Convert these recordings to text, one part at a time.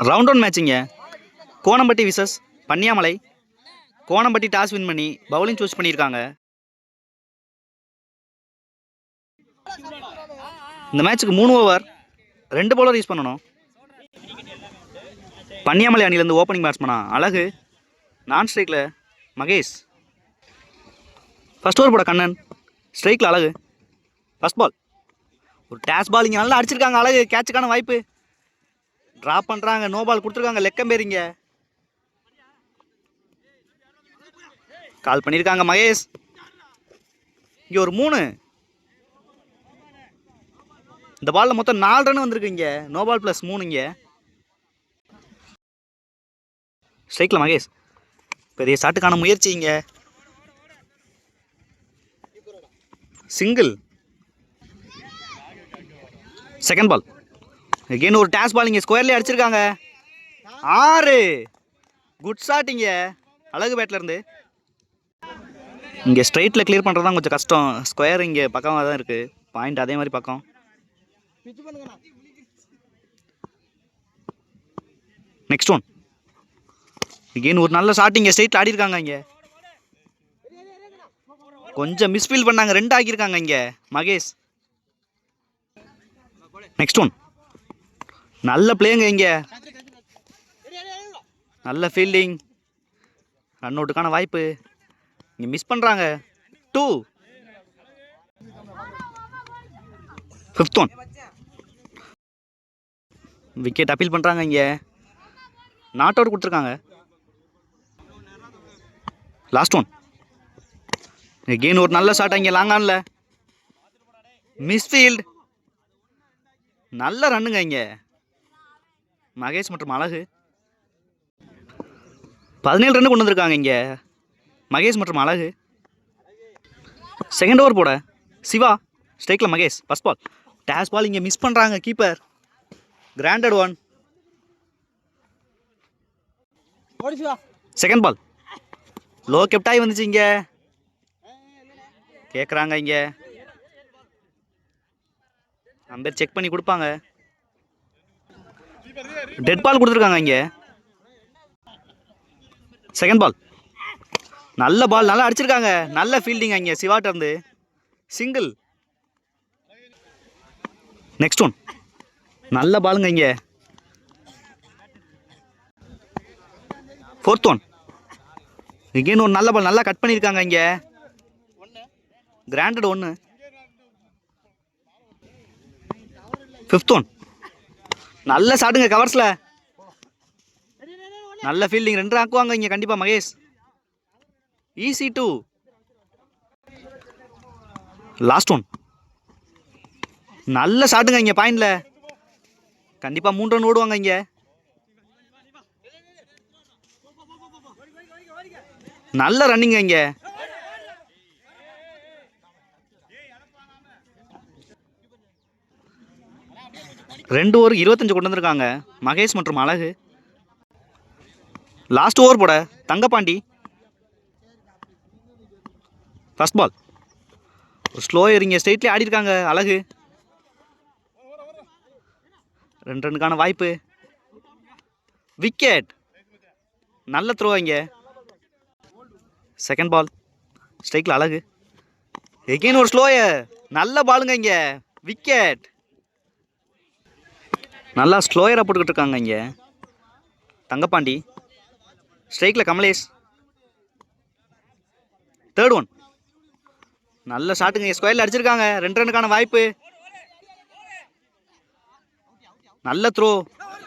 Round one மேட்சிங்க. Konampatti versus Panniyamalai. Konampatti toss win பண்ணி bowling choose பண்ணியிருக்காங்க. இந்த மேட்ச்சுக்கு 3 ஓவர் 2 பவுலர் யூஸ் பண்ணணும். பன்னியாமலை அணிலேருந்து ஓப்பனிங் பேட்ஸ்மனா அழகு, நான் ஸ்ட்ரைக்கில் மகேஷ். ஃபர்ஸ்ட் ஓவர் போட கண்ணன், ஸ்ட்ரைக்கில் அழகு. ஃபர்ஸ்ட் பால் ஒரு டேஸ் பால் இங்கே நல்லா அடிச்சிருக்காங்க. அழகு கேட்சுக்கான வாய்ப்பு, ட்ராப் பண்ணுறாங்க. நோ பால் கொடுத்துருக்காங்க. லெக்கம்பேரிங்க கால் பண்ணியிருக்காங்க மகேஷ். இங்கே ஒரு 3. இந்த பாலில் மொத்தம் 4 ரன் வந்திருக்கு. இங்கே நோ பால் ப்ளஸ் 3. இங்கே ஸ்ட்ரைக்கில் மகேஷ், பெரிய ஷாட்டுக்கான முயற்சி. இங்கே சிங்கிள். செகண்ட் பால் எகெயின் ஒரு டேஸ் பால். இங்கே ஸ்கொயர்லேயே அடிச்சிருக்காங்க. 6. குட் ஷாட் இங்கே அழகு பேட்லேருந்து. இங்கே ஸ்ட்ரைட்டில் கிளியர் பண்ணுறது தான் கொஞ்சம் கஷ்டம். ஸ்கொயர் இங்கே பக்கமாக தான் இருக்குது. பாயிண்ட் அதே மாதிரி பக்கம். நெக்ஸ்ட் ஒன் எகெயின் ஒரு நல்ல ஷாட். இங்கே ஸ்ட்ரைட்டில் ஆடிருக்காங்க. இங்கே கொஞ்சம் மிஸ்ஃபீல் பண்ணாங்க. 2 ஆக்கியிருக்காங்க இங்கே மகேஷ். நெக்ஸ்ட் ஒன் நல்ல பிளேங்க. இங்கே நல்ல ஃபீல்டிங், ரன் அவுட்டுக்கான வாய்ப்பு. இங்கே மிஸ் பண்ணுறாங்க. 2. ஃபிஃப்த் ஒன் விக்கெட் அப்பீல் பண்ணுறாங்க. இங்கே நாட் அவுட் கொடுத்துருக்காங்க. லாஸ்ட் ஒன் எகெயின் ஒரு நல்ல ஷாட். இங்கே லாங் ஆனில் மிஸ்ஃபீல்ட். நல்ல ரன்னுங்க இங்கே மகேஷ் மற்றும் அழகு. 17 ரன் கொண்டு வந்திருக்காங்க இங்கே மகேஷ் மற்றும் அழகு. செகண்ட் ஓவர் போட சிவா, ஸ்ட்ரைக்கில் மகேஷ். ஃபர்ஸ்ட் பால் டேஸ் பால். இங்கே மிஸ் பண்ணுறாங்க கீப்பர். கிராண்டட் ஒன். செகண்ட் பால் லோ கெப்டாகி வந்துச்சு. இங்கே கேட்குறாங்க. இங்கே அம்பேர் செக் பண்ணி கொடுப்பாங்க. டெட் பால் கொடுத்துருக்காங்க. இங்கே செகண்ட் பால் நல்ல பால், நல்லா அடிச்சிருக்காங்க. நல்ல ஃபீல்டிங் இங்கே சிவாட்ட இருந்து. சிங்கிள். நெக்ஸ்ட் ஒன் நல்ல பாலுங்க. இங்கே ஃபோர்த் ஒன் எகெயின் ஒரு நல்ல பால், நல்லா கட் பண்ணியிருக்காங்க. இங்கே கிராண்டட் 1. ஃபிஃப்த் ஒன் நல்ல ஷாட்டுங்க கவர்ஸில். நல்ல ஃபீல்டிங். 2 ஆக்குவாங்க இங்கே கண்டிப்பாக மகேஷ். ஈஸி 2. லாஸ்ட் ஒன் நல்ல ஷாட்டுங்க. இங்கே பாயிண்டில் கண்டிப்பாக 3 ரன் ஓடுவாங்க. இங்கே நல்ல ரன்னிங்க. இங்கே ரெண்டு ஓவர் 25 கொண்டு வந்திருக்காங்க மகேஷ் மற்றும் அழகு. லாஸ்ட் ஓவர் போட தங்கப்பாண்டி. ஃபர்ஸ்ட் பால் ஒரு ஸ்லோயர். இங்கே ஸ்ட்ரைட்லேயே ஆடிருக்காங்க அழகு. 2 ரன்னுக்கான வாய்ப்பு. விக்கெட். நல்ல த்ரோ. இங்கே செகண்ட் பால் ஸ்ட்ரைக்கில் அழகு. எகெயின் ஒரு ஸ்லோயர். நல்ல பாலுங்க. இங்கே விக்கெட். நல்லா ஸ்லோயராக போட்டுக்கிட்டு இருக்காங்க இங்கே தங்கப்பாண்டி. ஸ்ட்ரைக்கில் கமலேஷ். தேர்ட் ஒன் நல்ல ஷாட்டுங்க. ஸ்கொயரில் அடிச்சிருக்காங்க. 2 ரன்னுக்கான வாய்ப்பு. நல்ல த்ரோ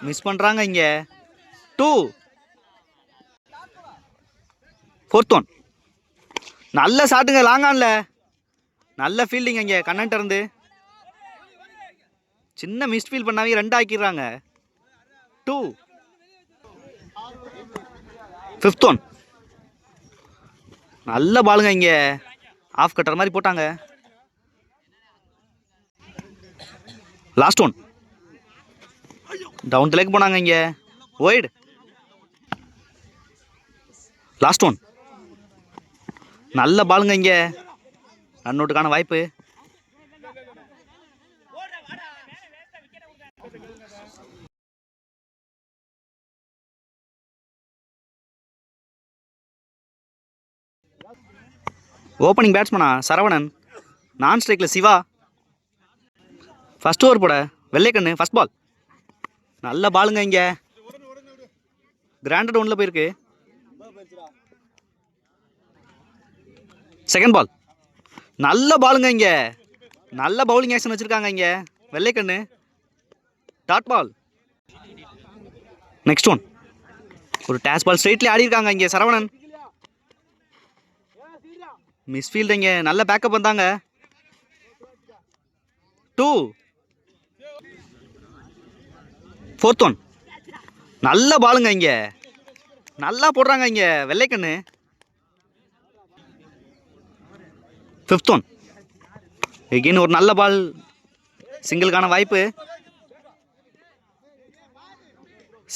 மிஸ் பண்ணுறாங்க. இங்கே 2. ஃபோர்த் ஒன் நல்ல ஷாட்டுங்க லாங் ஆனில். நல்ல ஃபீல்டிங். இங்கே கண்ணன்ட்ட இருந்து சின்ன மிஸ்ஃபீல் பண்ணாவே 2 ஆக்கிடுறாங்க. 2. ஃபிஃப்த் ஒன் நல்ல பாலுங்க. இங்கே ஆஃப் கட்டர் மாதிரி போட்டாங்க. லாஸ்ட் ஒன் டவுன் லேக் போனாங்க. இங்கே ஒய்டு. லாஸ்ட் ஒன் நல்ல பாலுங்க. இங்கே ரன் அவுட்டுக்கான வாய்ப்பு. ஓப்பனிங் பேட்ஸ்மனா சரவணன், நான் ஸ்ட்ரைக்கில் சிவா. ஃபர்ஸ்ட் ஓவர் போட வெள்ளைக்கண்ணு. ஃபர்ஸ்ட் பால் நல்ல பாலுங்க. இங்கே கிராண்டட் ஒன்றில் போயிருக்கு. செகண்ட் பால் நல்ல பாலுங்க. இங்கே நல்ல பவுலிங் ஆக்ஷன் வச்சுருக்காங்க இங்கே வெள்ளைக்கண்ணு. Dot ball. நெக்ஸ்ட் ஒன் ஒரு டேஸ் பால் ஸ்ட்ரைட்லேயே ஆடி இருக்காங்க இங்கே சரவணன். மிஸ்ஃபீல்டு இங்கே நல்ல பேக்கப் வந்தாங்க. 2. ஃபோர்த் ஒன் நல்ல பாலுங்க. இங்கே நல்லா போடுறாங்க இங்கே வெள்ளைக்கண்ணு. ஃபிஃப்த் ஒன் எகெயின் ஒரு நல்ல பால், சிங்கிளுக்கான வாய்ப்பு.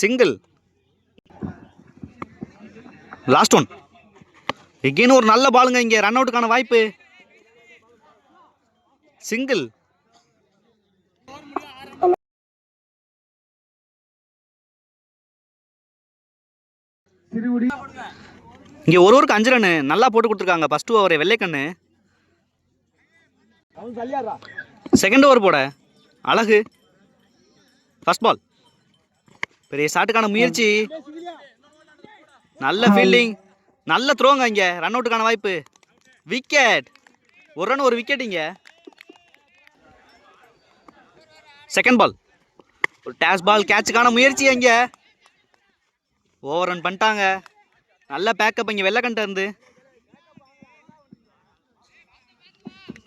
சிங்கிள். லாஸ்ட் ஒன் எகெயின் ஒரு நல்ல பாலுங்க. இங்கே ரன் அவுட்டுக்கான வாய்ப்பு. சிங்கிள். இங்கே ஒருவருக்கு 5 ரன் நல்லா போட்டு கொடுத்துருக்காங்க ஃபர்ஸ்ட் ஓவரை வெள்ளைக்கண்ணு. செகண்ட் ஓவர் போட அழகு. ஃபர்ஸ்ட் பால் பெரிய ஷாட்டுக்கான முயற்சி, நல்ல ஃபீல்டிங், நல்ல த்ரோங்க. இங்கே ரன் அவுட்டுக்கான வாய்ப்பு. விக்கெட். ஒரு ரன் ஒரு விக்கெட். இங்கே செகண்ட் பால் ஒரு டேஸ் பால் கேட்சுக்கான முயற்சி. இங்கே ஓவர் ரன் பண்ணிட்டாங்க. நல்ல பேக்கப் இங்கே வெள்ளைக்கண்ட இருந்து.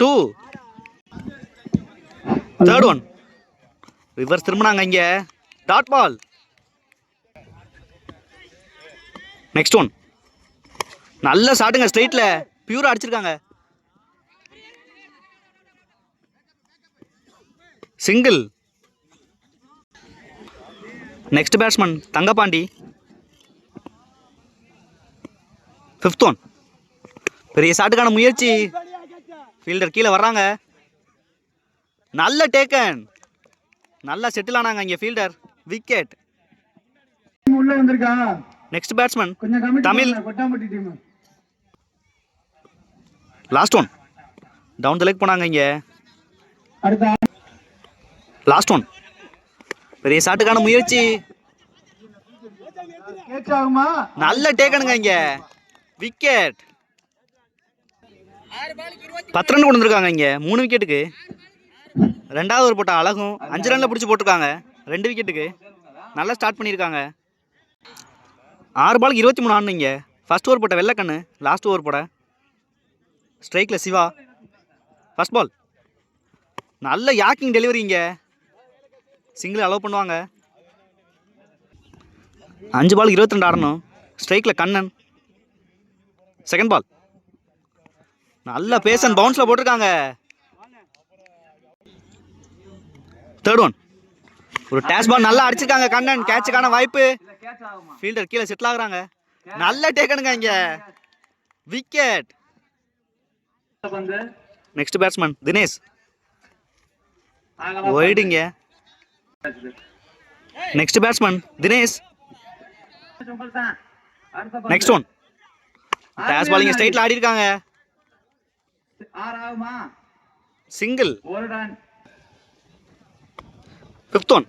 2. தேர்ட் ஒன் ரிவர்ஸ் திரும்பினாங்க இங்கே. Dot ball. நெக்ஸ்ட் ஒன் நல்ல ஷாட்டுங்க ஸ்ட்ரைட்ல பியூரா அடிச்சிருக்காங்க. Single. Next batsman Thangapandi. Fifth one பெரிய ஷாட்டுக்கான முயற்சி, ஃபீல்டர் கீழே வர்றாங்க. நல்ல டேக்கன், நல்லா செட்டில் ஆனாங்க இங்கே fielder. Wicket. Next batsman Tamil. Last one down the leg போனாங்க இங்கே. லாஸ்ட் ஒன் பெரிய ஷாட்டுக்கான முயற்சி, நல்ல டேக்கனுங்க இங்கே. விக்கெட். 10 ரன் கொண்டு வந்திருக்காங்க இங்கே 3 விக்கெட்டுக்கு. ரெண்டாவது ஓவர் போட்ட அழகும் 5 ரன்ல பிடிச்சி போட்டிருக்காங்க 2 விக்கெட்டுக்கு. நல்லா ஸ்டார்ட் பண்ணியிருக்காங்க. 6 பாலுக்கு 23 ரன் இங்கே. ஃபர்ஸ்ட் ஓவர் போட்ட வெள்ளைக்கண்ணு. லாஸ்ட் ஓவர் போட ஸ்ட்ரைக்கில் சிவா. ஃபர்ஸ்ட் பால் நல்ல யாக்கிங் டெலிவரி. இங்கே சிங்கிள் அலோவ் பண்ணுவாங்க. 5 பாலுக்கு 22 ஆடணும். ஸ்ட்ரைக்கில் கண்ணன். செகண்ட் பால் நல்ல பேஸ் அண்ட் பவுன்ஸில் போட்டிருக்காங்க. தேர்ட் ஒன் ஒரு டேஸ் பால் நல்லா அடிச்சிருக்காங்க கண்ணன். கேட்சுக்கான வாய்ப்பு. ஃபீல்டர் கீழே செட்டில் ஆகுறாங்க. நல்ல டேக்கனுங்க இங்கே. விக்கெட். Next batsman Dinesh. ஒய்டுங்க. Next batsman Dinesh. Next one டேஸ் பாலிங் ஸ்ட்ரைட்ல ஆடி இருக்காங்க. சிங்கிள். ஃபிஃப்த் ஒன்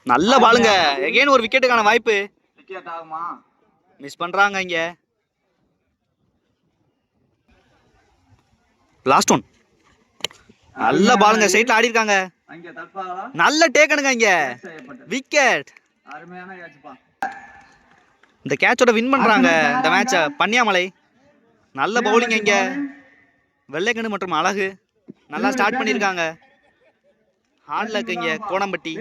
நல்ல பாலுங்க. எகைன் ஒரு விக்கெட்டுக்கான வாய்ப்பு. மிஸ் பண்றாங்க இங்க. லாஸ்ட் ஒன் நல்ல பாலுங்க. ஸ்ட்ரைட்ல ஆடி இருக்காங்க. நல்ல டேக்கனுங்க இங்க. விக்கெட். இந்த கேட்சோட வின் பண்றாங்க இந்த மேட்சை பன்னியாமலை. நல்ல பவுலிங் இங்க. வெள்ளைக்கண்ணு மற்றும் அழகு நல்லா ஸ்டார்ட் பண்ணியிருக்காங்க. ஹார்ட் லக் இங்க கோணம்பட்டி.